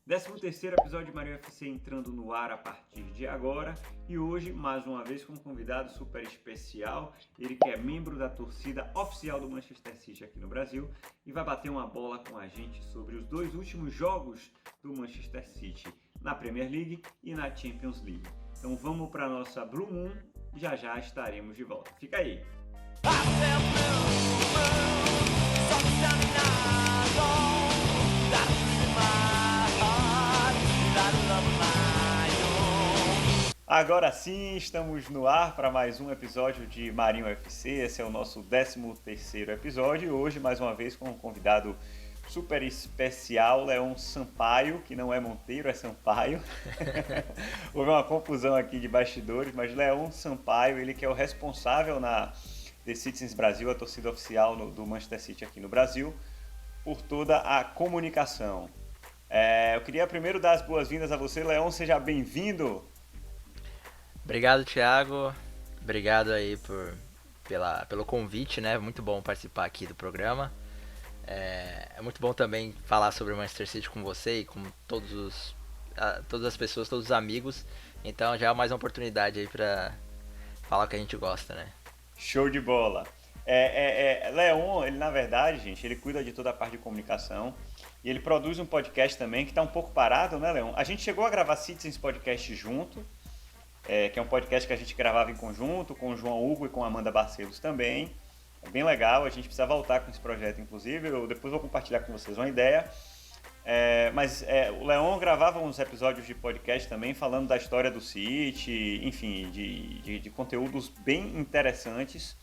13º episódio de Marinho FC entrando no ar a partir de agora e hoje, mais uma vez, com um convidado super especial, ele que é membro da torcida oficial do Manchester City aqui no Brasil e vai bater uma bola com a gente sobre os dois últimos jogos do Manchester City na Premier League e na Champions League. Então vamos para a nossa Blue Moon e já estaremos de volta. Fica aí! Agora sim, estamos no ar para mais um episódio de Marinho FC. Esse é o nosso 13º episódio e hoje, mais uma vez, com um convidado super especial, Leon Sampaio, que não é Monteiro, é Sampaio. Houve uma confusão aqui de bastidores, mas Leon Sampaio, ele que é o responsável na The Citizens Brasil, a torcida oficial do Manchester City aqui no Brasil, por toda a comunicação. Eu queria primeiro dar as boas-vindas a você, Leon, seja bem-vindo. Obrigado, Thiago. Obrigado aí pelo convite, né? Muito bom participar aqui do programa. É muito bom também falar sobre o Manchester City com você e com todas as pessoas, todos os amigos. Então já é mais uma oportunidade aí pra falar o que a gente gosta, né? Show de bola. Leon, ele na verdade, gente, ele cuida de toda a parte de comunicação e ele produz um podcast também que está um pouco parado, né, Leon? A gente chegou a gravar Citizens Podcast junto, que é um podcast que a gente gravava em conjunto com o João Hugo e com a Amanda Barcelos também. É bem legal, a gente precisa voltar com esse projeto, inclusive. Eu depois vou compartilhar com vocês uma ideia. Mas o Leon gravava uns episódios de podcast também falando da história do City, enfim, de conteúdos bem interessantes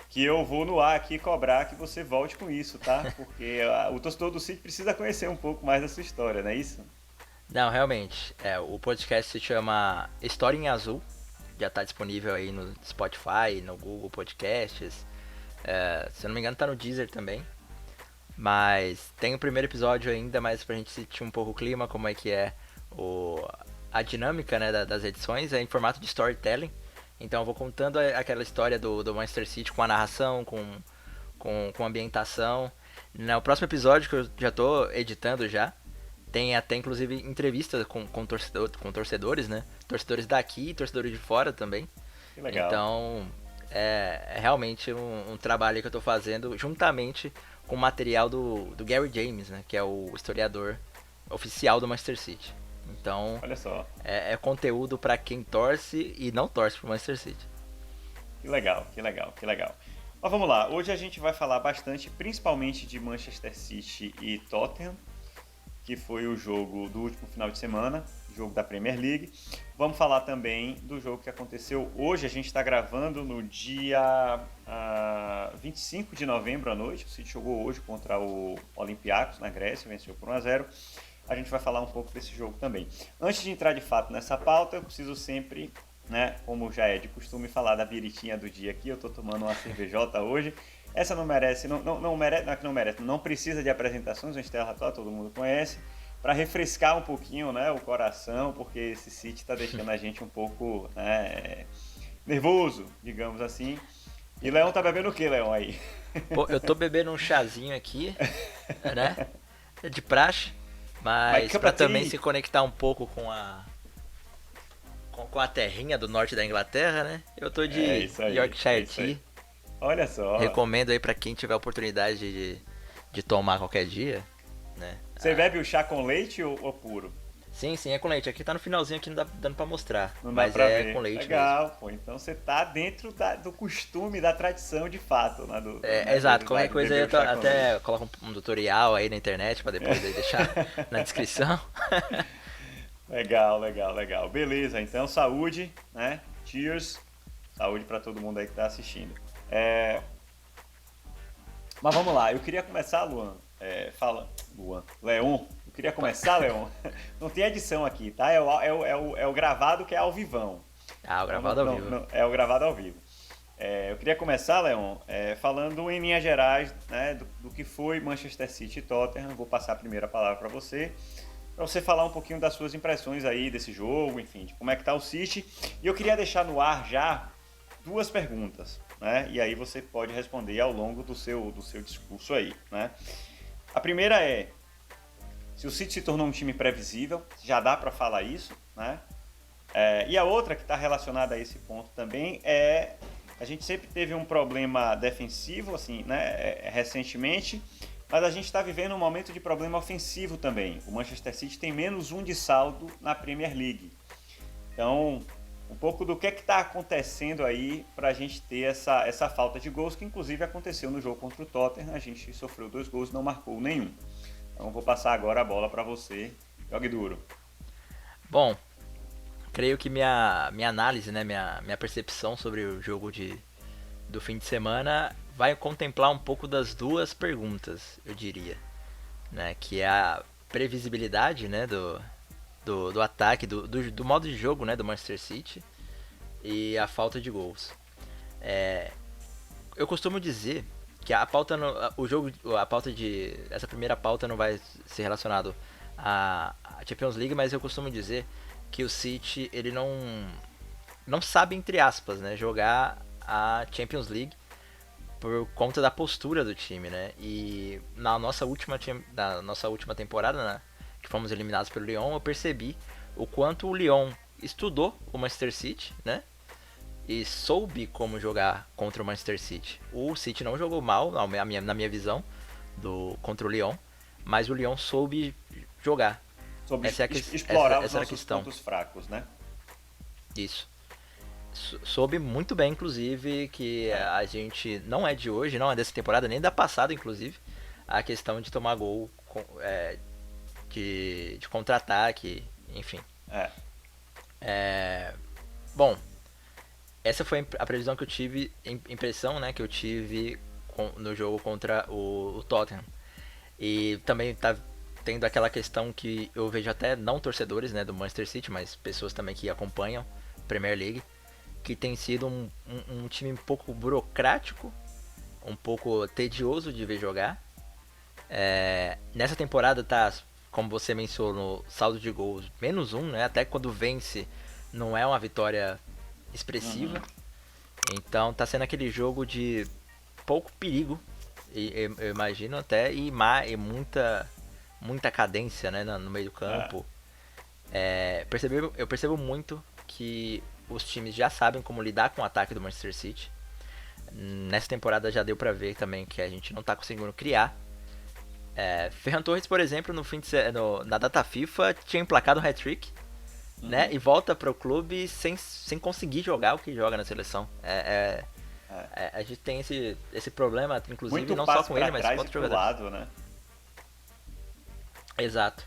que eu vou no ar aqui cobrar que você volte com isso, tá? Porque o torcedor do City precisa conhecer um pouco mais da sua história, não é isso? Não, realmente. O podcast se chama História em Azul. Já está disponível aí no Spotify, no Google Podcasts. Se eu não me engano, tá no Deezer também. Mas tem o primeiro episódio ainda, mais pra gente sentir um pouco o clima, como é que é a dinâmica, né, das edições, é em formato de storytelling. Então eu vou contando aquela história do Manchester City com a narração, com ambientação. No próximo episódio, que eu já tô editando já, tem até inclusive entrevistas com torcedores, né? Torcedores daqui e torcedores de fora também. Que legal. Então é realmente um trabalho que eu tô fazendo juntamente com o material do Gary James, né? Que é o historiador oficial do Manchester City. Então Olha só. é conteúdo para quem torce e não torce pro Manchester City. Que legal. Mas vamos lá, hoje a gente vai falar bastante, principalmente de Manchester City e Tottenham, que foi o jogo do último final de semana, jogo da Premier League. Vamos falar também do jogo que aconteceu hoje, a gente está gravando no dia 25 de novembro à noite, o City jogou hoje contra o Olympiacos na Grécia, venceu por 1-0. A gente vai falar um pouco desse jogo também. Antes de entrar de fato nessa pauta, eu preciso sempre, né, como já é de costume, falar da biritinha do dia aqui. Eu estou tomando uma cervejota hoje. Essa não merece, não precisa de apresentações, a Stella Artois, todo mundo conhece, para refrescar um pouquinho, né, o coração, porque esse City está deixando a gente um pouco, né, nervoso, digamos assim. E Leão tá bebendo o que, Leão, aí? Pô, eu tô bebendo um chazinho aqui, né? De praxe, mas para também se conectar um pouco com a terrinha do norte da Inglaterra, né? Eu tô de Yorkshire Tea. Olha só. Recomendo aí pra quem tiver a oportunidade de tomar qualquer dia, né? Você bebe o chá com leite ou puro? Sim, é com leite. Aqui tá no finalzinho, aqui não dá dando pra mostrar. Não mas dá pra é ver. Com leite Legal, mesmo. Pô. Então você tá dentro do costume, da tradição de fato. Né, exato. Qualquer coisa aí eu até coloco um tutorial aí na internet pra depois deixar na descrição. Legal. Beleza, então saúde, né? Cheers. Saúde pra todo mundo aí que tá assistindo. Mas vamos lá, eu queria começar, Leon, eu queria começar, Leon, não tem edição aqui, tá? É o gravado que é ao vivão. O gravado ao vivo. É o gravado ao vivo. Eu queria começar, Leon, falando em linhas gerais, né, do que foi Manchester City e Tottenham. Vou passar a primeira palavra para você falar um pouquinho das suas impressões aí desse jogo, enfim, de como é que tá o City. E eu queria deixar no ar já duas perguntas, né? E aí você pode responder ao longo do seu discurso aí, né? A primeira é: se o City se tornou um time previsível, já dá para falar isso, né? E a outra que está relacionada a esse ponto também é a gente sempre teve um problema defensivo, assim, né, recentemente, mas a gente está vivendo um momento de problema ofensivo também. O Manchester City tem -1 de saldo na Premier League. Então, um pouco do que está acontecendo aí para a gente ter essa falta de gols, que inclusive aconteceu no jogo contra o Tottenham. A gente sofreu 2 gols e não marcou nenhum. Então, vou passar agora a bola para você. Jogue duro. Bom, creio que minha análise, né, minha percepção sobre o jogo do fim de semana vai contemplar um pouco das duas perguntas, eu diria, né, que é a previsibilidade, né, do ataque, do modo de jogo, né, do Manchester City e a falta de gols. Eu costumo dizer que a pauta essa primeira pauta não vai ser relacionado à Champions League, mas eu costumo dizer que o City ele não sabe, entre aspas, né, jogar a Champions League por conta da postura do time, né? E na nossa última temporada, né, que fomos eliminados pelo Lyon, eu percebi o quanto o Lyon estudou o Manchester City, né? E soube como jogar contra o Manchester City. O City não jogou mal, na minha visão, contra o Lyon, mas o Lyon soube jogar. Sobre essa explorar os era a nossos questão. pontos fracos, né? Isso. Soube muito bem, inclusive, que a gente não é de hoje, não é dessa temporada, nem da passada, inclusive, a questão de tomar gol de contra-ataque, enfim. Bom, essa foi a previsão que eu tive, impressão, né, que eu tive no jogo contra o Tottenham. E também tá tendo aquela questão que eu vejo até não torcedores, né, do Manchester City, mas pessoas também que acompanham a Premier League, que tem sido um time um pouco burocrático, um pouco tedioso de ver jogar. Nessa temporada tá, como você mencionou, saldo de gols -1, né? Até quando vence não é uma vitória expressiva. Então tá sendo aquele jogo de pouco perigo, eu imagino até, e muita cadência, né, no meio do campo. Eu percebo muito que os times já sabem como lidar com o ataque do Manchester City. Nessa temporada já deu pra ver também que a gente não tá conseguindo criar. Ferran Torres, por exemplo, na data FIFA tinha emplacado um hat-trick, né, e volta pro clube sem conseguir jogar o que joga na seleção. A gente tem esse problema, inclusive, muito não só com ele, mas com outros jogadores. Lado, né? Exato.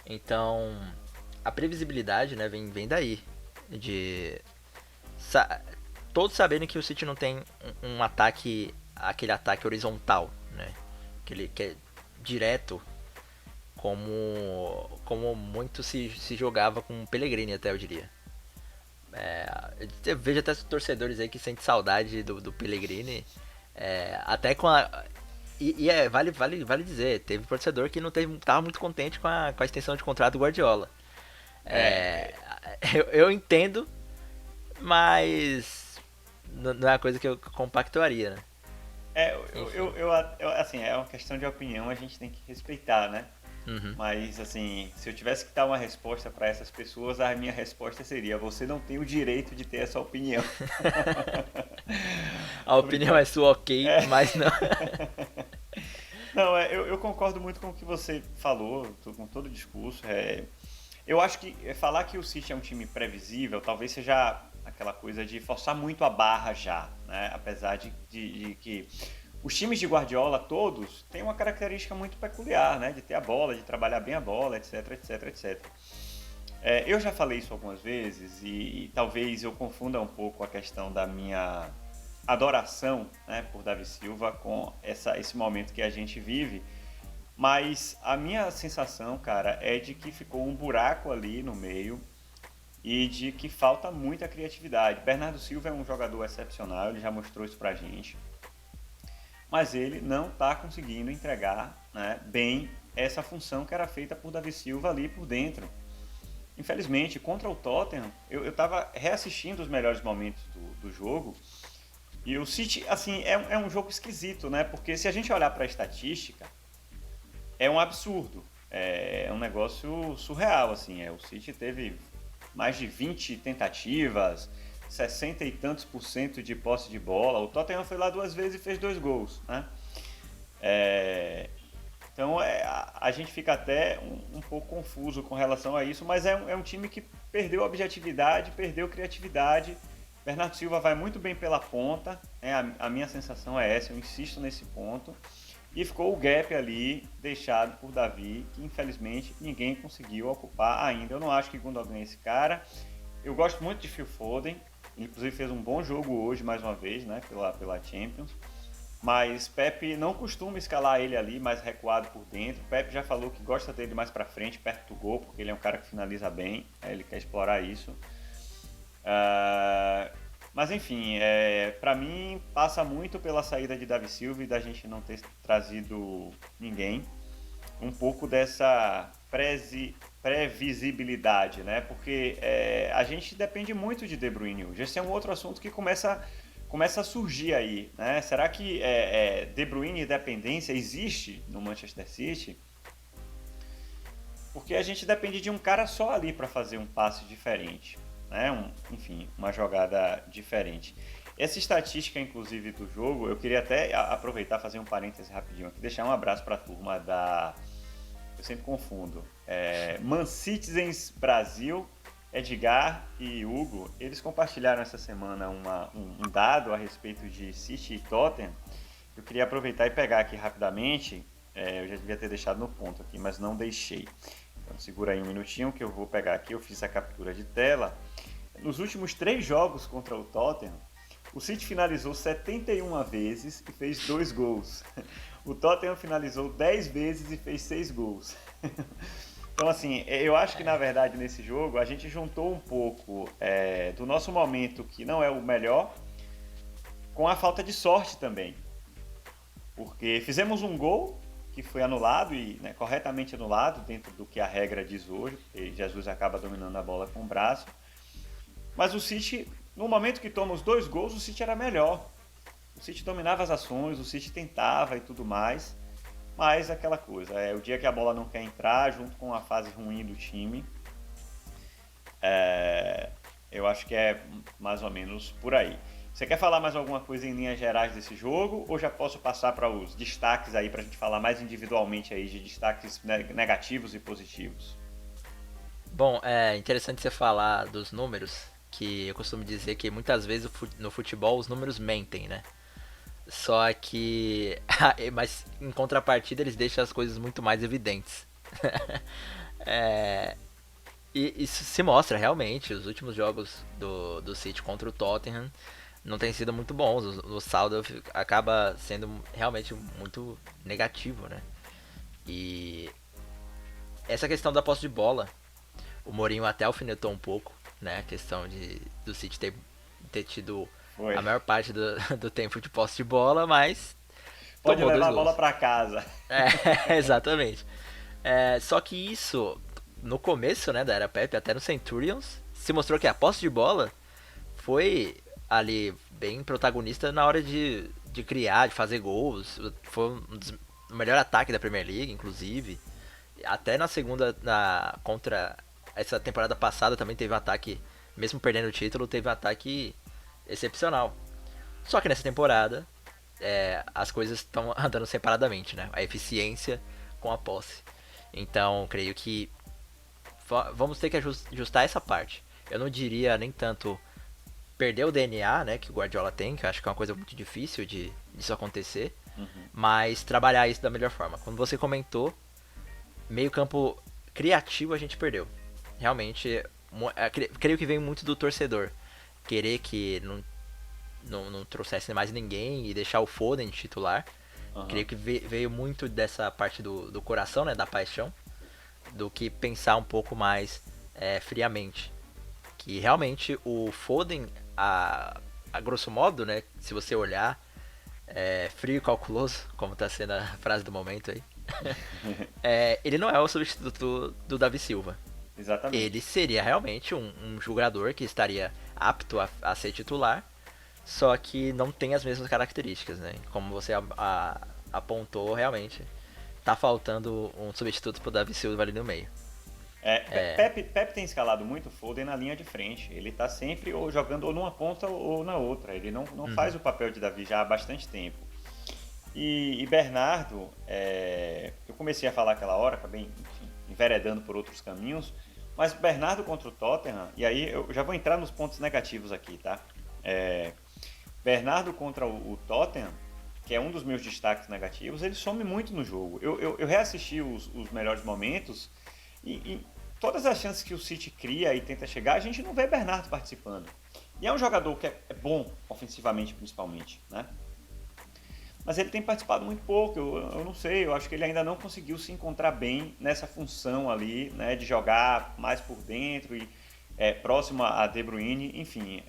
Então, a previsibilidade, né, vem daí. Todos sabendo que o City não tem um ataque, aquele ataque horizontal, né? Que é direto, como muito se jogava com o Pellegrini, até eu diria. Eu vejo até torcedores aí que sentem saudade do Pellegrini, até com a... vale dizer, teve torcedor que não tava muito contente com a extensão de contrato do Guardiola. Eu entendo, mas não é uma coisa que eu compactuaria, né? Assim, é uma questão de opinião, a gente tem que respeitar, né? Mas, assim, se eu tivesse que dar uma resposta para essas pessoas, a minha resposta seria: você não tem o direito de ter essa opinião. A opinião é sua, ok, mas não. Não, eu concordo muito com o que você falou, com todo o discurso. Eu acho que falar que o City é um time previsível talvez seja aquela coisa de forçar muito a barra já, né? Apesar de que os times de Guardiola todos têm uma característica muito peculiar, né? De ter a bola, de trabalhar bem a bola, etc, etc, etc. Eu já falei isso algumas vezes e talvez eu confunda um pouco a questão da minha adoração, né, por Davi Silva com esse momento que a gente vive, mas a minha sensação, cara, é de que ficou um buraco ali no meio e de que falta muita criatividade. Bernardo Silva é um jogador excepcional, ele já mostrou isso pra gente, mas ele não está conseguindo entregar, né, bem essa função que era feita por Davi Silva ali por dentro. Infelizmente, contra o Tottenham, eu estava reassistindo os melhores momentos do jogo e o City, assim, é um jogo esquisito, né? Porque se a gente olhar para a estatística, é um absurdo. É um negócio surreal, assim. O City teve mais de 20 tentativas, 60 e tantos por cento de posse de bola. O Tottenham foi lá 2 vezes e fez 2 gols, né? É, então a gente fica até um pouco confuso com relação a isso, mas é um time que perdeu objetividade, perdeu criatividade. Bernardo Silva vai muito bem pela ponta, né? A minha sensação é essa, eu insisto nesse ponto. E ficou o gap ali deixado por Davi, que infelizmente ninguém conseguiu ocupar ainda. Eu não acho que Gundogan é esse cara. Eu gosto muito de Phil Foden, inclusive fez um bom jogo hoje mais uma vez, né, pela Champions. Mas Pepe não costuma escalar ele ali mais recuado por dentro. Pepe já falou que gosta dele mais pra frente, perto do gol, porque ele é um cara que finaliza bem, ele quer explorar isso. Mas enfim, para mim passa muito pela saída de Davi Silva e da gente não ter trazido ninguém. Um pouco dessa previsibilidade, né? Porque a gente depende muito de De Bruyne hoje. Esse é um outro assunto que começa a surgir aí, né? Será que De Bruyne e dependência existe no Manchester City? Porque a gente depende de um cara só ali para fazer um passe diferente, né? Enfim, uma jogada diferente. Essa estatística, inclusive, do jogo, eu queria até aproveitar e fazer um parêntese rapidinho aqui, deixar um abraço para a turma da... Eu sempre confundo. Man Citizens Brasil, Edgar e Hugo, eles compartilharam essa semana um dado a respeito de City e Tottenham. Eu queria aproveitar e pegar aqui rapidamente. Eu já devia ter deixado no ponto aqui, mas não deixei. Então segura aí um minutinho que eu vou pegar aqui. Eu fiz a captura de tela. Nos últimos 3 jogos contra o Tottenham, o City finalizou 71 vezes e fez 2 gols. O Tottenham finalizou 10 vezes e fez 6 gols. Então, assim, eu acho que na verdade nesse jogo a gente juntou um pouco do nosso momento, que não é o melhor, com a falta de sorte também. Porque fizemos um gol que foi anulado e corretamente anulado dentro do que a regra diz hoje, porque Jesus acaba dominando a bola com o braço. Mas o City, no momento que toma os 2 gols, o City era melhor. O City dominava as ações, o City tentava e tudo mais. Mas aquela coisa, o dia que a bola não quer entrar, junto com a fase ruim do time, eu acho que é mais ou menos por aí. Você quer falar mais alguma coisa em linhas gerais desse jogo, ou já posso passar para os destaques aí, para a gente falar mais individualmente aí de destaques negativos e positivos? Bom, é interessante você falar dos números, que eu costumo dizer que muitas vezes no futebol os números mentem, né? Só que. Mas em contrapartida eles deixam as coisas muito mais evidentes. É, e isso se mostra realmente. Os últimos jogos do City contra o Tottenham não têm sido muito bons. O saldo acaba sendo realmente muito negativo, né? E essa questão da posse de bola, o Mourinho até alfinetou um pouco, né? A questão do City ter tido Foi. a maior parte do tempo de posse de bola, mas Pode tomou 2 levar a bola gols. para casa. Exatamente. Só que isso, no começo, né, da era Pepe, até no Centurions, se mostrou que a posse de bola foi ali bem protagonista na hora de criar, de fazer gols. Foi o melhor ataque da Premier League, inclusive. Até na segunda, contra essa temporada passada também teve um ataque, mesmo perdendo o título, teve um ataque excepcional. Só que nessa temporada as coisas estão andando separadamente, né? A eficiência com a posse. Então, creio que vamos ter que ajustar essa parte. Eu não diria nem tanto perder o DNA, né, que o Guardiola tem, que eu acho que é uma coisa muito difícil disso acontecer, mas trabalhar isso da melhor forma. Quando você comentou, meio campo criativo a gente perdeu. Realmente, creio que vem muito do torcedor. Querer que não trouxesse mais ninguém e deixar o Foden de titular. Creio que veio muito dessa parte do coração, né, da paixão, do que pensar um pouco mais friamente. Que realmente o Foden, a grosso modo, né, se você olhar, frio e calculoso, como está sendo a frase do momento aí, ele não é o substituto do Davi Silva. Exatamente. Ele seria realmente um jogador que estaria apto a ser titular, só que não tem as mesmas características, né? Como você apontou, realmente tá faltando um substituto pro Davi Silva ali no meio. Pepe tem escalado muito o Foden na linha de frente. Ele tá sempre ou jogando ou numa ponta ou na outra. Ele não faz o papel de Davi já há bastante tempo. E Bernardo, eu comecei a falar aquela hora, acabei enfim, enveredando por outros caminhos, mas Bernardo contra o Tottenham, e aí eu já vou entrar nos pontos negativos aqui, tá? Bernardo contra o Tottenham, que é um dos meus destaques negativos, ele some muito no jogo. Eu reassisti os melhores momentos e todas as chances que o City cria e tenta chegar, a gente não vê Bernardo participando. E é um jogador que é bom, ofensivamente principalmente, né? Mas ele tem participado muito pouco, eu não sei, eu acho que ele ainda não conseguiu se encontrar bem nessa função ali, né, de jogar mais por dentro e próximo a De Bruyne, enfim,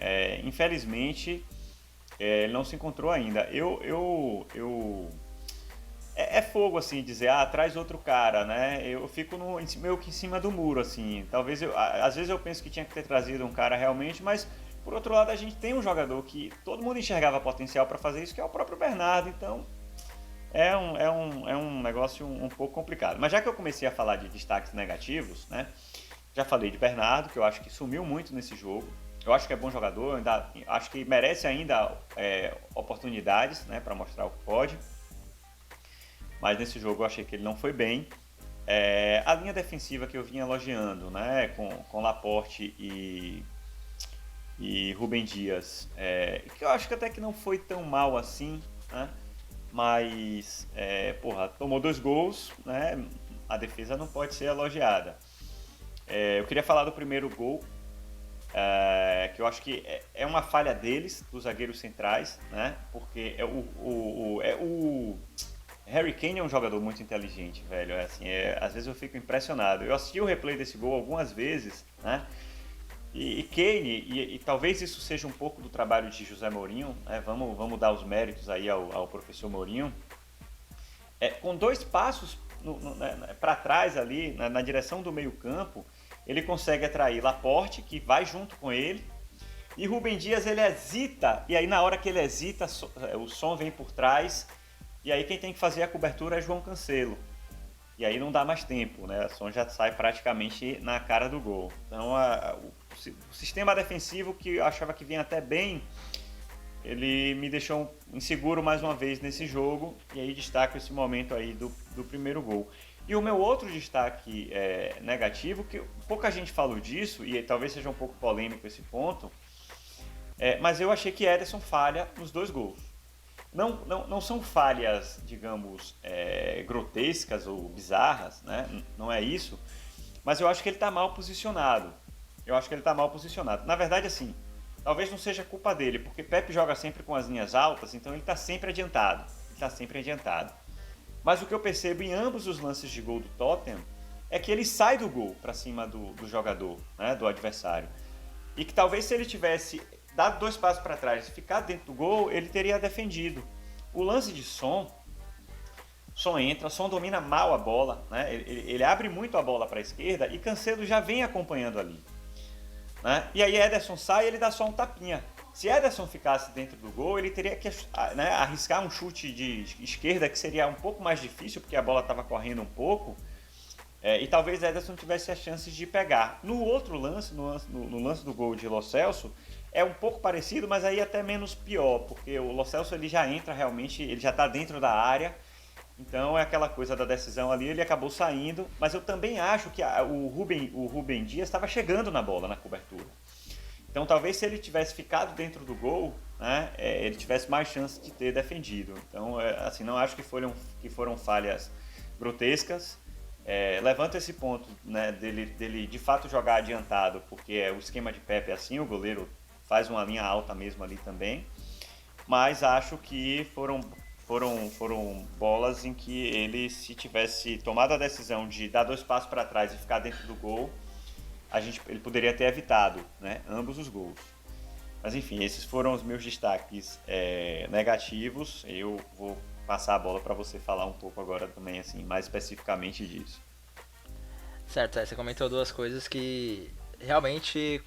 infelizmente ele não se encontrou ainda. É fogo assim dizer, traz outro cara, né? Eu fico meio que em cima do muro assim. Talvez às vezes eu penso que tinha que ter trazido um cara realmente, mas por outro lado a gente tem um jogador que todo mundo enxergava potencial para fazer isso, que é o próprio Bernardo. Então é um negócio um pouco complicado. Mas já que eu comecei a falar de destaques negativos, né? Já falei de Bernardo, que eu acho que sumiu muito nesse jogo. Eu acho que é bom jogador, acho que merece ainda oportunidades, né, para mostrar o que pode. Mas nesse jogo eu achei que ele não foi bem. A linha defensiva que eu vinha elogiando, né, com Laporte e Rúben Dias, que eu acho que até que não foi tão mal assim, né, mas, tomou 2 gols, né, a defesa não pode ser elogiada. Eu queria falar do primeiro gol, que eu acho que é uma falha deles, dos zagueiros centrais, né, porque o Harry Kane é um jogador muito inteligente, velho. Às vezes eu fico impressionado. Eu assisti o replay desse gol algumas vezes, né? E Kane, e talvez isso seja um pouco do trabalho de José Mourinho, né? Vamos dar os méritos aí ao professor Mourinho. Com 2 passos para trás ali, na direção do meio-campo, ele consegue atrair Laporte, que vai junto com ele. E Rúben Dias, ele hesita, e aí na hora que ele hesita, o som vem por trás. E aí quem tem que fazer a cobertura é João Cancelo. E aí não dá mais tempo, né? O som já sai praticamente na cara do gol. Então o sistema defensivo, que eu achava que vinha até bem, ele me deixou inseguro mais uma vez nesse jogo. E aí destaco esse momento aí do primeiro gol. E o meu outro destaque negativo, que pouca gente falou disso, e talvez seja um pouco polêmico esse ponto, mas eu achei que Ederson falha nos 2 gols. Não são falhas, digamos, grotescas ou bizarras, né? Não é isso. Mas eu acho que ele está mal posicionado. Na verdade, assim, talvez não seja culpa dele, porque Pepe joga sempre com as linhas altas, então ele está sempre adiantado. Mas o que eu percebo em ambos os lances de gol do Tottenham é que ele sai do gol para cima do jogador, né, do adversário. E que talvez se ele tivesse dado 2 passos para trás e ficar dentro do gol, ele teria defendido. O lance de Son entra, Son domina mal a bola, né? Ele abre muito a bola para a esquerda e Cancelo já vem acompanhando ali, né? E aí Ederson sai e ele dá só um tapinha. Se Ederson ficasse dentro do gol, ele teria que, né, arriscar um chute de esquerda, que seria um pouco mais difícil, porque a bola estava correndo um pouco, e talvez Ederson tivesse as chances de pegar. No outro lance, no lance do gol de Lo Celso, é um pouco parecido, mas aí até menos pior, porque o Lo Celso ele já entra realmente, ele já está dentro da área, então é aquela coisa da decisão ali, ele acabou saindo, mas eu também acho que o Rúben Dias estava chegando na bola, na cobertura. Então talvez se ele tivesse ficado dentro do gol, né, ele tivesse mais chance de ter defendido. Então, assim, não acho que foram falhas grotescas. Levanto esse ponto, né, dele de fato jogar adiantado, porque o esquema de Pepe é assim, o goleiro faz uma linha alta mesmo ali também, mas acho que foram bolas em que ele, se tivesse tomado a decisão de dar 2 passos para trás e ficar dentro do gol, ele poderia ter evitado, né, ambos os gols. Mas enfim, esses foram os meus destaques negativos. Eu vou passar a bola para você falar um pouco agora também, assim, mais especificamente disso. Certo, você comentou 2 coisas que realmente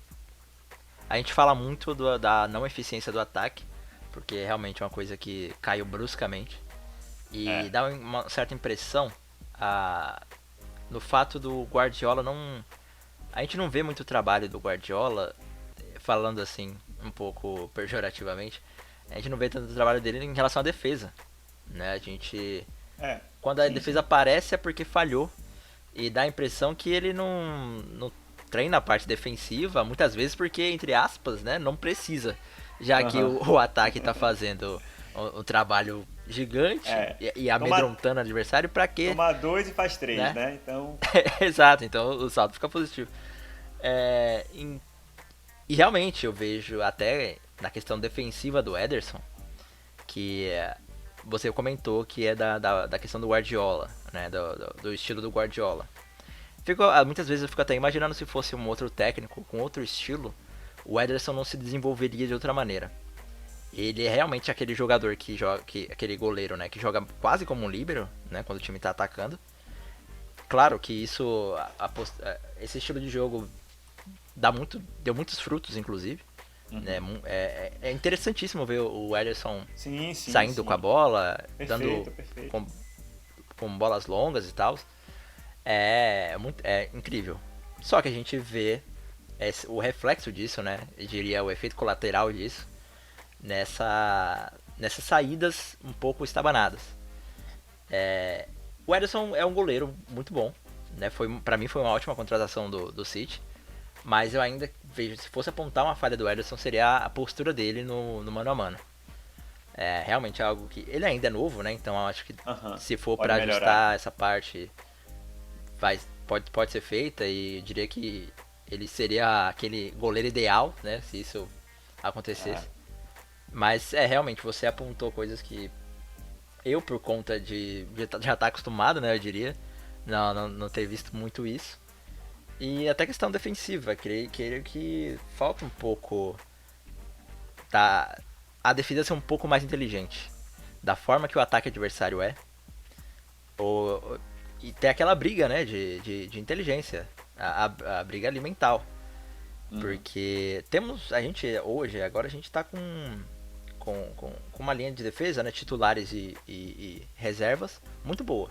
a gente fala muito da não eficiência do ataque, porque realmente é uma coisa que caiu bruscamente. E dá uma certa impressão no fato do Guardiola não... A gente não vê muito trabalho do Guardiola, falando assim, um pouco pejorativamente, a gente não vê tanto trabalho dele em relação à defesa, né? A gente... É, Quando a sim, defesa sim. aparece é porque falhou, e dá a impressão que ele não treina a parte defensiva, muitas vezes porque, entre aspas, né, não precisa, já que Aham. o ataque tá fazendo um trabalho gigante É. e Toma, amedrontando o adversário, pra quê, toma dois e faz três, né? né? Então, Exato, então o saldo fica positivo. É, e realmente eu vejo até na questão defensiva do Ederson, que você comentou que é da questão do Guardiola, né? Do estilo do Guardiola. Muitas vezes eu fico até imaginando se fosse um outro técnico com outro estilo, o Ederson não se desenvolveria de outra maneira. Ele é realmente aquele jogador que joga, aquele goleiro, né, que joga quase como um líbero, né, quando o time tá atacando. Claro que isso, esse estilo de jogo deu muitos frutos, inclusive. Né, uhum. é interessantíssimo ver o Ederson Sim, sim, saindo com a sim. bola, dando Perfeito, perfeito. com, com bolas longas e tal. É incrível. Só que a gente vê o reflexo disso, né? Eu diria o efeito colateral disso nessas saídas um pouco estabanadas. O Ederson é um goleiro muito bom, né? Para mim foi uma ótima contratação do City, mas eu ainda vejo, se fosse apontar uma falha do Ederson, seria a postura dele no mano a mano. É realmente algo que ele ainda é novo, né? Então eu acho que Aham. se for Pode para melhorar. ajustar essa parte, pode ser feita, e eu diria que ele seria aquele goleiro ideal, né? Se isso acontecesse. Claro. Mas realmente você apontou coisas que eu, por conta de já estar acostumado, né? Eu diria, não ter visto muito isso. E até questão defensiva, creio que falta um pouco da a defesa ser um pouco mais inteligente. Da forma que o ataque adversário é, e ter aquela briga, né, de inteligência, a briga ali mental. Uhum. Porque a gente hoje, agora a gente tá com uma linha de defesa, né, titulares e reservas muito boa.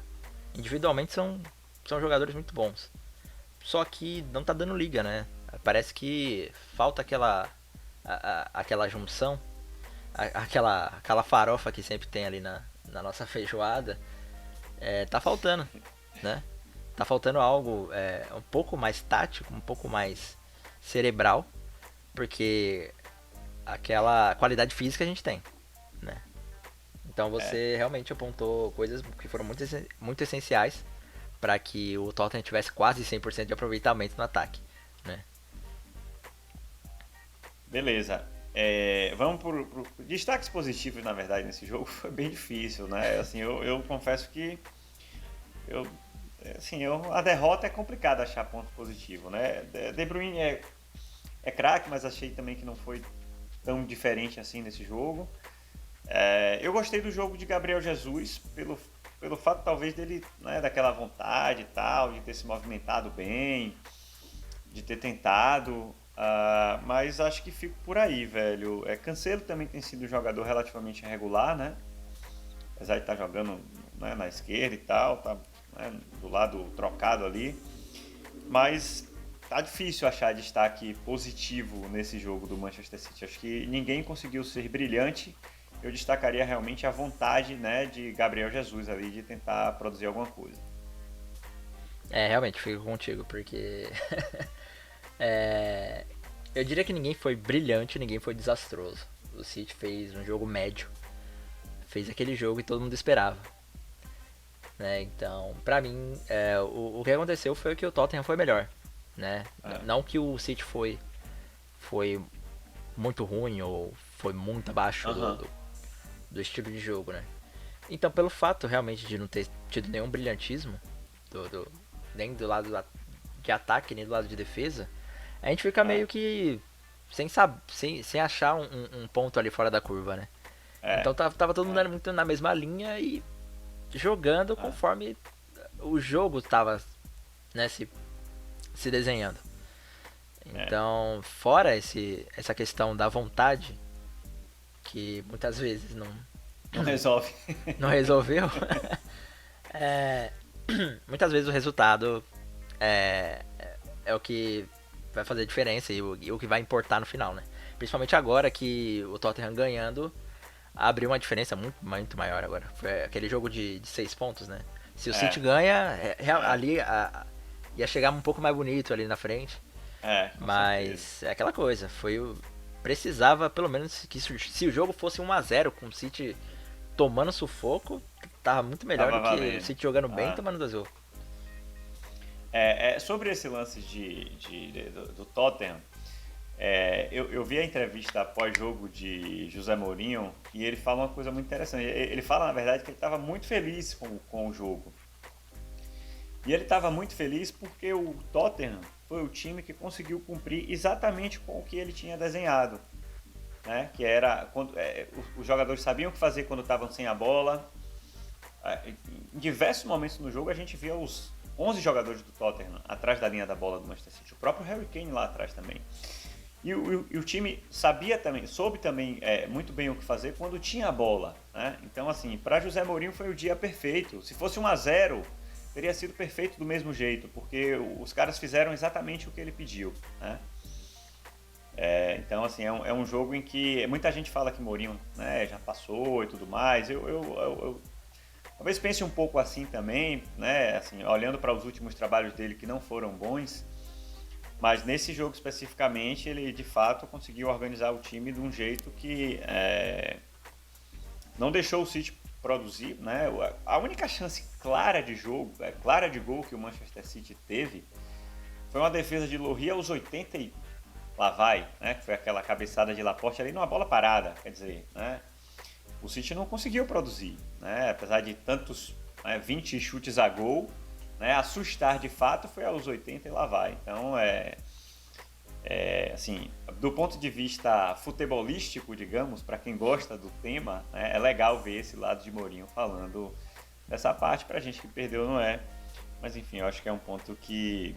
Individualmente são jogadores muito bons. Só que não tá dando liga, né? Parece que falta aquela junção, aquela farofa que sempre tem ali na nossa feijoada. Tá faltando, né? Tá faltando algo um pouco mais tático, um pouco mais cerebral, porque aquela qualidade física a gente tem, né? Então É, você realmente apontou coisas que foram muito essenciais para que o Tottenham tivesse quase 100% de aproveitamento no ataque, né? beleza. Vamos por destaques positivos, na verdade, nesse jogo. Foi bem difícil, né? Assim, eu confesso que eu, a derrota é complicado achar ponto positivo, né? De Bruyne é craque, mas achei também que não foi tão diferente assim nesse jogo. Eu gostei do jogo de Gabriel Jesus pelo fato talvez dele, né, daquela vontade e tal, de ter se movimentado bem, de ter tentado. Mas acho que fico por aí, velho. Cancelo também tem sido um jogador relativamente regular, né? Apesar de estar jogando, né, na esquerda e tal, tá, né, do lado trocado ali. Mas tá difícil achar destaque positivo nesse jogo do Manchester City. Acho que ninguém conseguiu ser brilhante. Eu destacaria realmente a vontade, né, de Gabriel Jesus ali de tentar produzir alguma coisa. Realmente, fico contigo, porque é, eu diria que ninguém foi brilhante, ninguém foi desastroso. O City fez um jogo médio, fez aquele jogo que todo mundo esperava, né? Então, pra mim, o que aconteceu foi que o Tottenham foi melhor, né? É. Não que o City foi muito ruim ou foi muito abaixo Aham. do estilo de jogo, né? Então, pelo fato realmente de não ter tido nenhum brilhantismo, nem do lado de ataque, nem do lado de defesa, a gente fica É. meio que sem achar um ponto ali fora da curva, né? É. Então tava todo É. mundo muito na mesma linha e jogando É. conforme o jogo tava, né, se desenhando. É. Então, fora essa questão da vontade, que muitas vezes Não resolve. não resolveu, muitas vezes o resultado é, é o que vai fazer a diferença e o que vai importar no final, né? Principalmente agora que o Tottenham ganhando abriu uma diferença muito maior agora. Foi aquele jogo de 6 pontos, né? Se o City É, ganha, é, ali ia chegar um pouco mais bonito ali na frente. com certeza. Mas é aquela coisa, precisava pelo menos que se o jogo fosse 1-0 com o City tomando sufoco, tava muito melhor Tava do que o valendo. City jogando bem e Ah. tomando 2 gols. Sobre esse lance do Tottenham, eu vi a entrevista pós-jogo de José Mourinho e ele fala uma coisa muito interessante. Ele fala, na verdade, que ele estava muito feliz com o jogo. E ele estava muito feliz porque o Tottenham foi o time que conseguiu cumprir exatamente com o que ele tinha desenhado. Né? Que era quando os jogadores sabiam o que fazer quando estavam sem a bola. Em diversos momentos no jogo a gente via os 11 jogadores do Tottenham atrás da linha da bola do Manchester City. O próprio Harry Kane lá atrás também. E o time soube também muito bem o que fazer quando tinha a bola. Né? Então, assim, para José Mourinho foi o dia perfeito. Se fosse 1-0, teria sido perfeito do mesmo jeito, porque os caras fizeram exatamente o que ele pediu. Né? Então, assim, é um jogo em que muita gente fala que Mourinho, né, já passou e tudo mais. Eu talvez pense um pouco assim também, né, assim, olhando para os últimos trabalhos dele que não foram bons. Mas nesse jogo especificamente, ele de fato conseguiu organizar o time de um jeito que não deixou o City produzir. Né? A única chance clara de jogo, clara de gol que o Manchester City teve, foi uma defesa de Lohri aos 80 e lá vai, né? Que foi aquela cabeçada de Laporte ali numa bola parada. Quer dizer, né? O City não conseguiu produzir, né? Apesar de tantos 20 chutes a gol, né? Assustar de fato foi aos 80 e lá vai. Então, assim, do ponto de vista futebolístico, digamos, para quem gosta do tema, né? É legal ver esse lado de Mourinho falando dessa parte. Pra gente que perdeu, não é. Mas enfim, eu acho que é um ponto que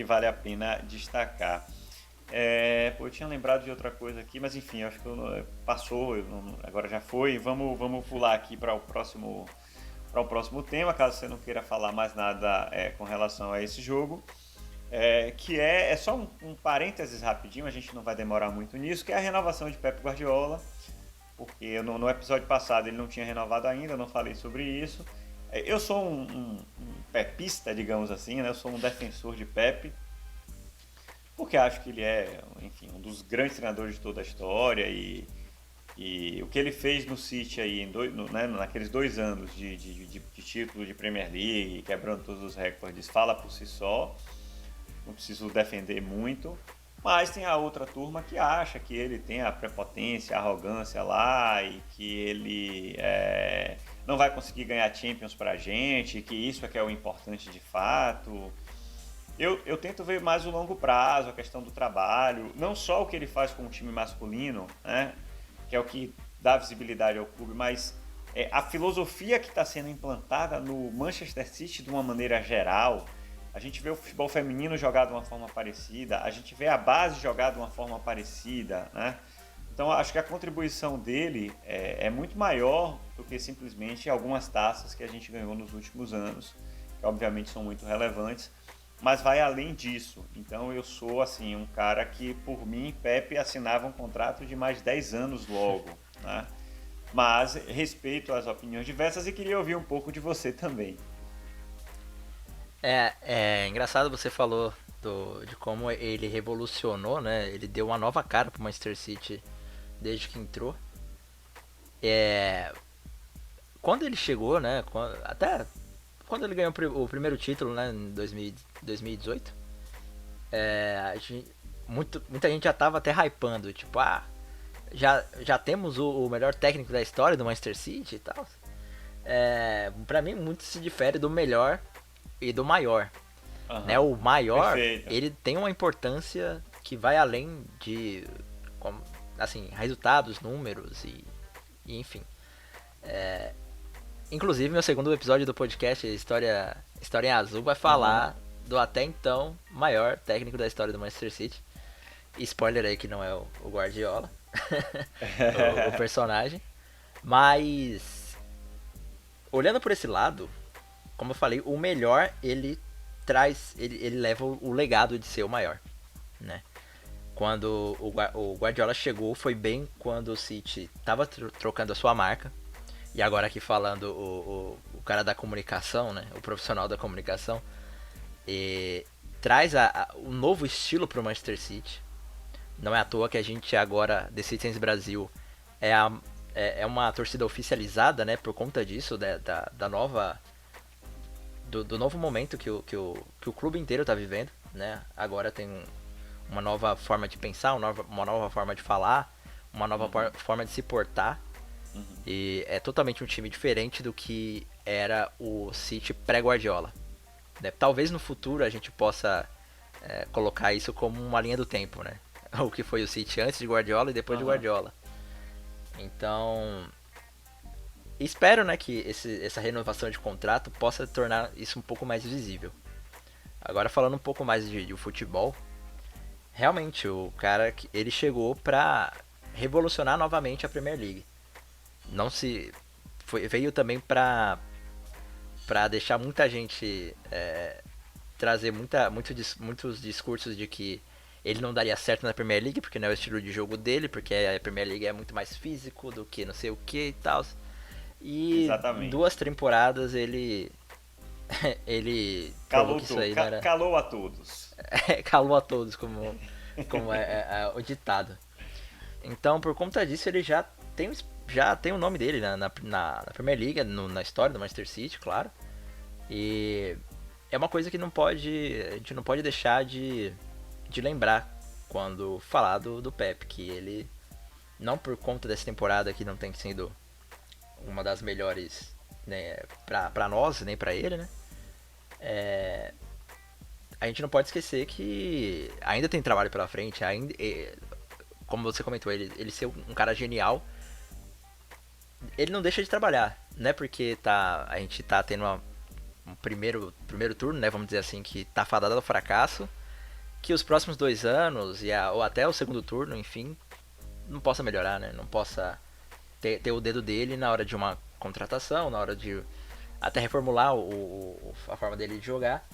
vale a pena destacar. Eu tinha lembrado de outra coisa aqui, mas enfim, acho que passou, agora já foi. Vamos pular aqui para o próximo tema, caso você não queira falar mais nada com relação a esse jogo. Que é só um parênteses rapidinho, a gente não vai demorar muito nisso, que é a renovação de Pep Guardiola, porque no episódio passado ele não tinha renovado ainda, eu não falei sobre isso. Eu sou um pepista, digamos assim, né? Eu sou um defensor de Pep, porque acho que ele é, enfim, um dos grandes treinadores de toda a história e o que ele fez no City aí, né, naqueles 2 anos de título de Premier League, quebrando todos os recordes, fala por si só. Não preciso defender muito. Mas tem a outra turma que acha que ele tem a prepotência, a arrogância lá e que ele não vai conseguir ganhar Champions pra gente, que isso é que é o importante de fato. Eu tento ver mais o longo prazo, a questão do trabalho, não só o que ele faz com o time masculino, né, que é o que dá visibilidade ao clube, mas a filosofia que está sendo implantada no Manchester City de uma maneira geral. A gente vê o futebol feminino jogar de uma forma parecida, a gente vê a base jogar de uma forma parecida, né? Então acho que a contribuição dele é muito maior do que simplesmente algumas taças que a gente ganhou nos últimos anos, que obviamente são muito relevantes, mas vai além disso. Então eu sou assim um cara que por mim Pepe assinava um contrato de mais 10 anos logo, né? Mas respeito as opiniões diversas e queria ouvir um pouco de você também. É engraçado você falou de como ele revolucionou, né? Ele deu uma nova cara pro Manchester City desde que entrou. Quando ele chegou, né? Até quando ele ganhou o primeiro título, né? Em 2018, muita gente já tava até hypando, tipo, já temos o melhor técnico da história do Manchester City e tal. Pra mim, muito se difere do melhor e do maior. Uhum. Né? O maior, Perfeito. ele tem uma importância que vai além de assim, resultados, números e enfim. Inclusive, meu segundo episódio do podcast, História em Azul, vai falar do até então maior técnico da história do Manchester City. Spoiler aí que não é o Guardiola, o personagem. Mas, olhando por esse lado, como eu falei, o melhor ele traz, ele leva o legado de ser o maior, né? Quando o Guardiola chegou, foi bem quando o City estava trocando a sua marca. E agora aqui falando o cara da comunicação, né? O profissional da comunicação. E traz um novo estilo para o Manchester City. Não é à toa que a gente agora, The Citizens Brasil, é, é uma torcida oficializada, né? Por conta disso, da nova... Do novo momento que o clube inteiro está vivendo, né? Agora tem uma nova forma de pensar, uma nova forma de falar, uma nova forma de se portar. E é totalmente um time diferente do que era o City pré-Guardiola. Né? Talvez no futuro a gente possa colocar isso como uma linha do tempo, né? O que foi o City antes de Guardiola e depois de Guardiola. Então, espero, né, que essa renovação de contrato possa tornar isso um pouco mais visível. Agora falando um pouco mais de futebol, realmente o cara ele chegou pra revolucionar novamente a Premier League. Não se veio também pra deixar muita gente trazer muitos discursos de que ele não daria certo na Premier League porque não é o estilo de jogo dele, porque a Premier League é muito mais físico do que não sei o que e tal. E em Exatamente. 2 temporadas ele provou que isso aí não era. Calou a todos. Calou a todos, como é o ditado. Então, por conta disso, ele já tem o nome dele na Premier League, na história do Manchester City, claro. E é uma coisa que a gente não pode deixar de lembrar quando falar do Pep, que ele, não por conta dessa temporada que não tem sido uma das melhores, né, pra nós, nem pra ele, né? A gente não pode esquecer que ainda tem trabalho pela frente, ainda, como você comentou, ele ser um cara genial, ele não deixa de trabalhar, né? Porque a gente tá tendo um primeiro turno, né? Vamos dizer assim, que tá fadado ao fracasso, que os próximos 2 anos, ou até o segundo turno, enfim, não possa melhorar, né? Não possa ter o dedo dele na hora de uma contratação, na hora de até reformular a forma dele de jogar.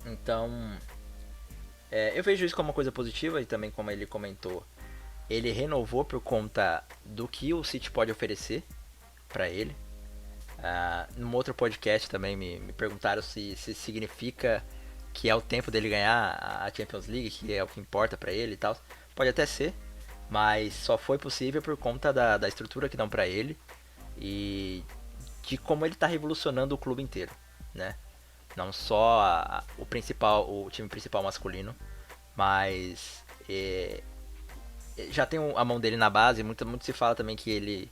Então, eu vejo isso como uma coisa positiva e também, como ele comentou, ele renovou por conta do que o City pode oferecer para ele. Num outro podcast também me perguntaram se significa que é o tempo dele ganhar a Champions League, que é o que importa para ele e tal. Pode até ser, mas só foi possível por conta da estrutura que dão para ele e de como ele tá revolucionando o clube inteiro, né? Não só o time principal masculino, mas já tem a mão dele na base. Muito se fala também que ele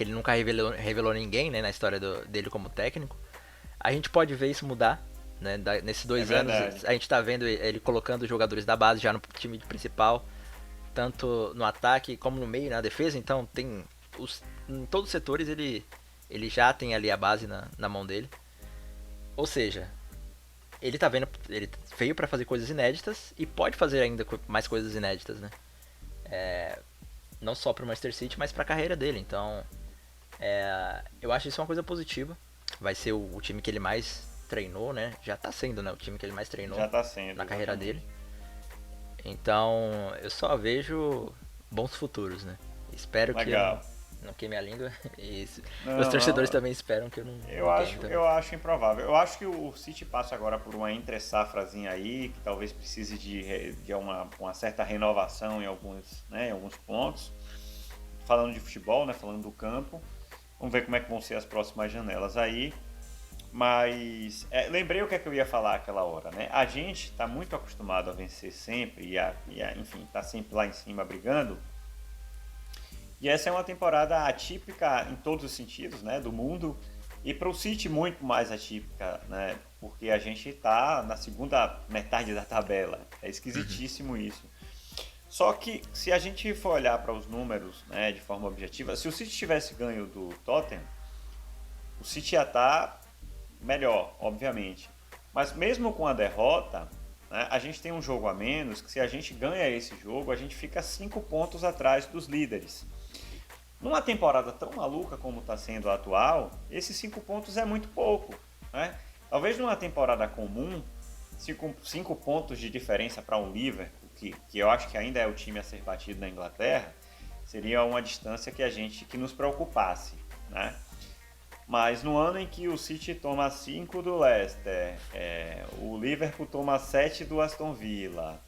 nunca revelou ninguém, né, na história dele como técnico. A gente pode ver isso mudar, né? Nesses 2 anos a gente tá vendo ele colocando jogadores da base já no time principal, tanto no ataque como no meio, na defesa. Então tem em todos os setores ele já tem ali a base na mão dele. Ou seja, ele tá vendo, ele veio para fazer coisas inéditas e pode fazer ainda mais coisas inéditas, né? Não só pro Manchester City, mas pra carreira dele. Então, eu acho isso uma coisa positiva. Vai ser o time que ele mais treinou, né? Já tá sendo, né? O time que ele mais treinou Já tá sendo, na carreira exatamente. dele. Então, eu só vejo bons futuros, né? Espero que eu Legal. não queime a língua. E os Não, torcedores não. também esperam que eu não queime também. Eu acho improvável. Eu acho que o City passa agora por uma entre-safrazinha aí, que talvez precise de uma certa renovação em alguns pontos. Falando de futebol, né? Falando do campo. Vamos ver como é que vão ser as próximas janelas aí. Mas lembrei o que é que eu ia falar aquela hora, né? A gente está muito acostumado a vencer sempre enfim, tá sempre lá em cima brigando. E essa é uma temporada atípica em todos os sentidos, né, do mundo, e para o City muito mais atípica, né, porque a gente está na segunda metade da tabela. É esquisitíssimo isso. Só que se a gente for olhar para os números, né, de forma objetiva, se o City tivesse ganho do Tottenham, o City ia estar melhor, obviamente. Mas mesmo com a derrota, né, a gente tem um jogo a menos, que se a gente ganha esse jogo, a gente fica 5 pontos atrás dos líderes. Numa temporada tão maluca como está sendo a atual, esses 5 pontos é muito pouco, né? Talvez numa temporada comum, 5 pontos de diferença para um Liverpool, que eu acho que ainda é o time a ser batido na Inglaterra, seria uma distância que nos preocupasse, né? Mas no ano em que o City toma 5 do Leicester, o Liverpool toma 7 do Aston Villa,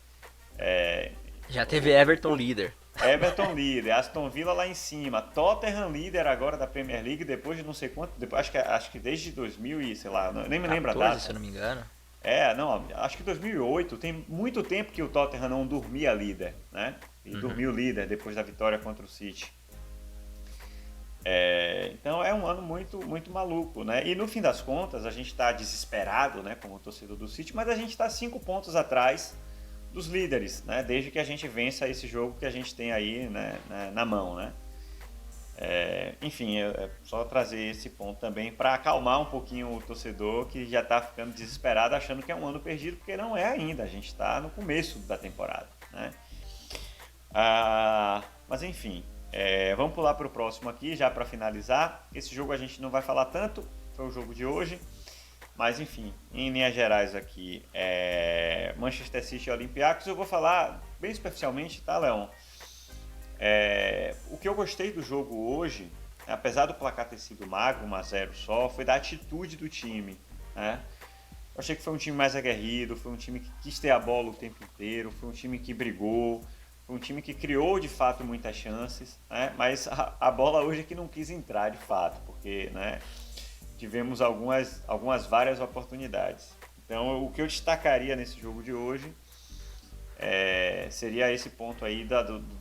Já teve Everton líder. Everton líder, Aston Villa lá em cima, Tottenham líder agora da Premier League depois de não sei quanto, acho que desde 2000 e sei lá, nem me lembro a 14, data. se eu não me engano. Não, acho que 2008, tem muito tempo que o Tottenham não dormia líder, né? E dormiu líder depois da vitória contra o City. Então é um ano muito, muito maluco, né? E no fim das contas, a gente está desesperado, né, como torcedor do City, mas a gente está 5 pontos atrás dos líderes, né? Desde que a gente vença esse jogo que a gente tem aí, né, na mão, né? Enfim, é só trazer esse ponto também para acalmar um pouquinho o torcedor que já está ficando desesperado achando que é um ano perdido, porque não é ainda, a gente está no começo da temporada, né? Mas enfim, vamos pular para o próximo aqui já para finalizar. Esse jogo a gente não vai falar tanto, foi o jogo de hoje, mas enfim, em linhas gerais aqui, Manchester City e Olympiacos, eu vou falar bem superficialmente, tá, Leon? O que eu gostei do jogo hoje, apesar do placar ter sido magro, 1-0 só, foi da atitude do time, né? Eu achei que foi um time mais aguerrido, foi um time que quis ter a bola o tempo inteiro, foi um time que brigou, foi um time que criou de fato muitas chances, né? Mas a bola hoje é que não quis entrar de fato, porque, né, tivemos várias oportunidades. Então o que eu destacaria nesse jogo de hoje seria esse ponto aí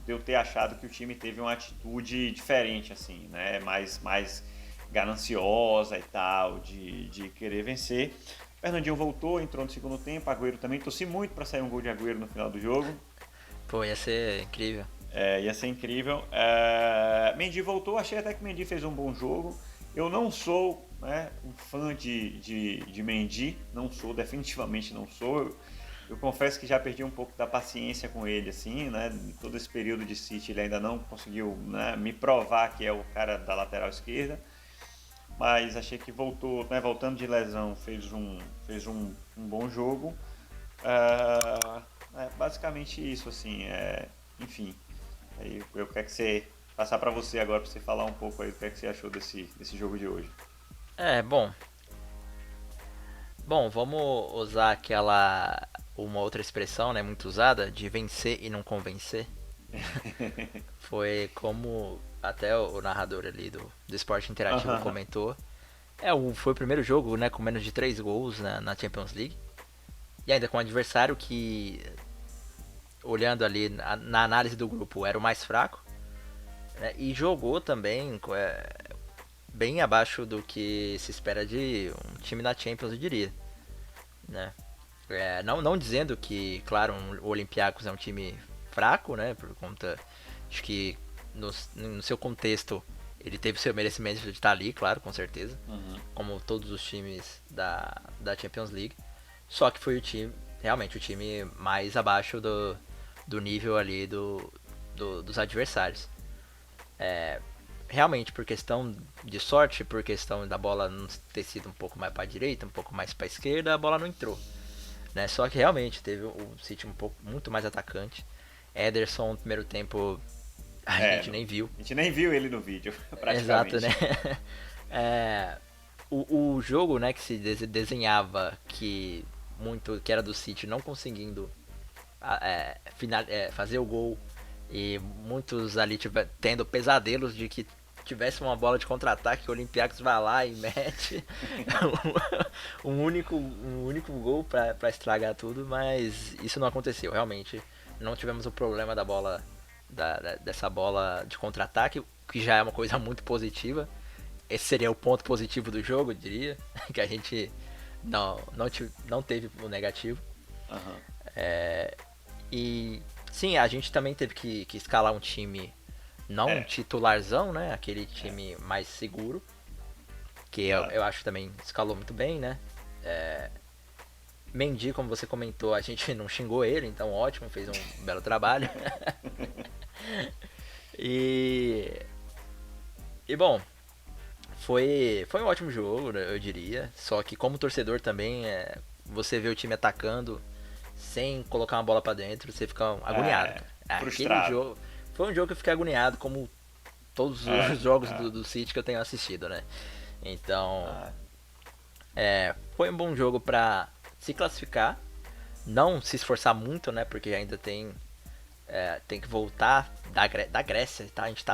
de eu ter achado que o time teve uma atitude diferente, assim, né? Mais gananciosa e tal, de querer vencer. Fernandinho voltou, entrou no segundo tempo, Agüero também, torci muito para sair um gol de Agüero no final do jogo. Pô, ia ser incrível. Ia ser incrível. Mendy voltou, achei até que Mendy fez um bom jogo. Eu não sou, né, um fã de Mendy, não sou, definitivamente não sou. Eu confesso que já perdi um pouco da paciência com ele, assim, né? Todo esse período de City ele ainda não conseguiu, né, me provar que é o cara da lateral esquerda. Mas achei que voltou, né, voltando de lesão, fez um bom jogo. Basicamente isso, assim. Enfim, aí eu quero que você passar para você agora, para você falar um pouco aí do que é que você achou desse jogo de hoje. Bom, vamos usar uma outra expressão, né, muito usada, de vencer e não convencer. Foi como até o narrador ali do Esporte Interativo comentou. Foi o primeiro jogo, né, com menos de 3 gols na Champions League. E ainda com um adversário que, olhando ali na análise do grupo, era o mais fraco. Né, e jogou também bem abaixo do que se espera de um time da Champions, eu diria. Né? Não dizendo que, claro, o Olympiacos é um time fraco, né? Por conta, acho que no seu contexto ele teve seu merecimento de estar ali, claro, com certeza. Como todos os times da Champions League. Só que foi realmente o time mais abaixo do nível ali dos adversários. Realmente por questão de sorte, por questão da bola não ter sido um pouco mais para a direita, um pouco mais para a esquerda, a bola não entrou. Né? Só que realmente teve o City muito mais atacante. Ederson no primeiro tempo a gente nem viu. A gente nem viu ele no vídeo, praticamente. Exato, né? O jogo, né, que se desenhava que era do City não conseguindo fazer o gol, e muitos ali tendo pesadelos de que tivesse uma bola de contra-ataque, o Olympiacos vai lá e mete um único gol pra estragar tudo, mas isso não aconteceu, realmente. Não tivemos o problema da bola, dessa bola de contra-ataque, que já é uma coisa muito positiva. Esse seria o ponto positivo do jogo, eu diria, que a gente não teve o negativo. E sim, a gente também teve que escalar um time não titularzão, né? Aquele time mais seguro, que eu acho também escalou muito bem, né? Mendy, como você comentou, a gente não xingou ele, então ótimo, fez um belo trabalho. E bom, Foi um ótimo jogo, né, eu diria. Só que como torcedor também, você vê o time atacando sem colocar uma bola pra dentro, você fica agoniado, É, cara. Aquele frustrado. jogo. Foi um jogo que eu fiquei agoniado, como todos É, os jogos é, do City que eu tenho assistido, né? Então, é, foi um bom jogo pra se classificar. Não se esforçar muito, né? Porque ainda tem que voltar da Grécia, tá? A gente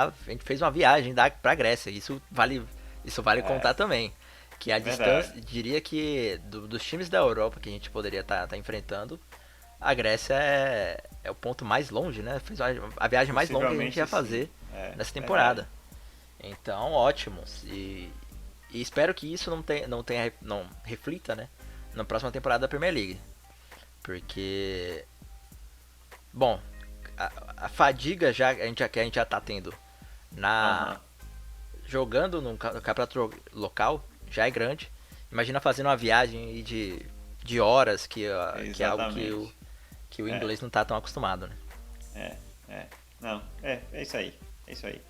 fez uma viagem pra Grécia. Isso vale contar é, também. Que a verdade. distância, diria que dos times da Europa que a gente poderia estar enfrentando, a Grécia é o ponto mais longe, né? Fez a viagem mais longa que a gente ia Possivelmente sim. fazer É, nessa verdade. temporada. Então, ótimo. E espero que isso não reflita, né? Na próxima temporada da Premier League. Porque, bom, a fadiga que a gente já tá tendo na Aham, jogando no campeonato local já é grande. Imagina fazendo uma viagem aí de horas, que é algo exatamente. que o É, inglês não tá tão acostumado, né? é, é. Não, é isso aí. É isso aí.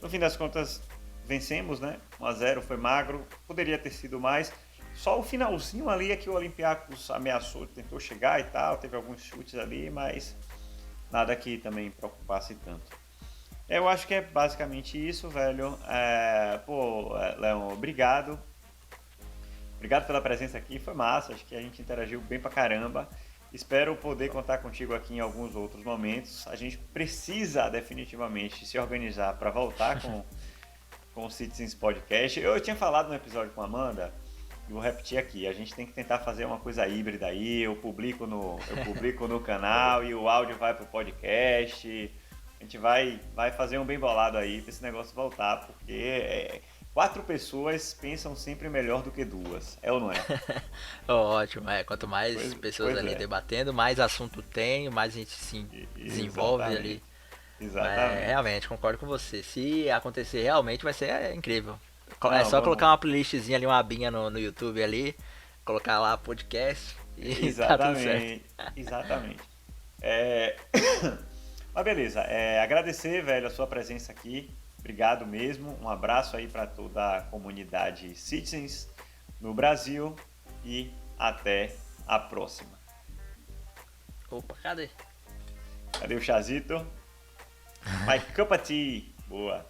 No fim das contas, vencemos, né? 1-0 foi magro, poderia ter sido mais. Só o finalzinho ali é que o Olympiacos ameaçou, tentou chegar e tal, teve alguns chutes ali, mas nada que também preocupasse tanto. Eu acho que é basicamente isso, velho. Leon, obrigado. Obrigado pela presença aqui, foi massa, acho que a gente interagiu bem pra caramba. Espero poder contar contigo aqui em alguns outros momentos. A gente precisa definitivamente se organizar para voltar com o Citizens Podcast. Eu tinha falado no episódio com a Amanda, e vou repetir aqui, a gente tem que tentar fazer uma coisa híbrida aí, eu publico no canal e o áudio vai pro podcast. A gente vai fazer um bem bolado aí para esse negócio voltar, porque 4 pessoas pensam sempre melhor do que 2, é ou não é? Ótimo, quanto mais Pois, pessoas pois ali é, debatendo, mais assunto tem, mais a gente se desenvolve ali. exatamente, Mas exatamente. realmente, concordo com você. Se acontecer realmente, vai ser incrível. É Não, só colocar vamos, uma playlistzinha ali, uma abinha no YouTube ali, colocar lá podcast e tá tudo certo. exatamente, exatamente. É, Mas beleza, agradecer, velho, a sua presença aqui. Obrigado mesmo. Um abraço aí para toda a comunidade Citizens no Brasil e até a próxima. Opa, cadê? Cadê o Chazito? My cup of tea. Boa.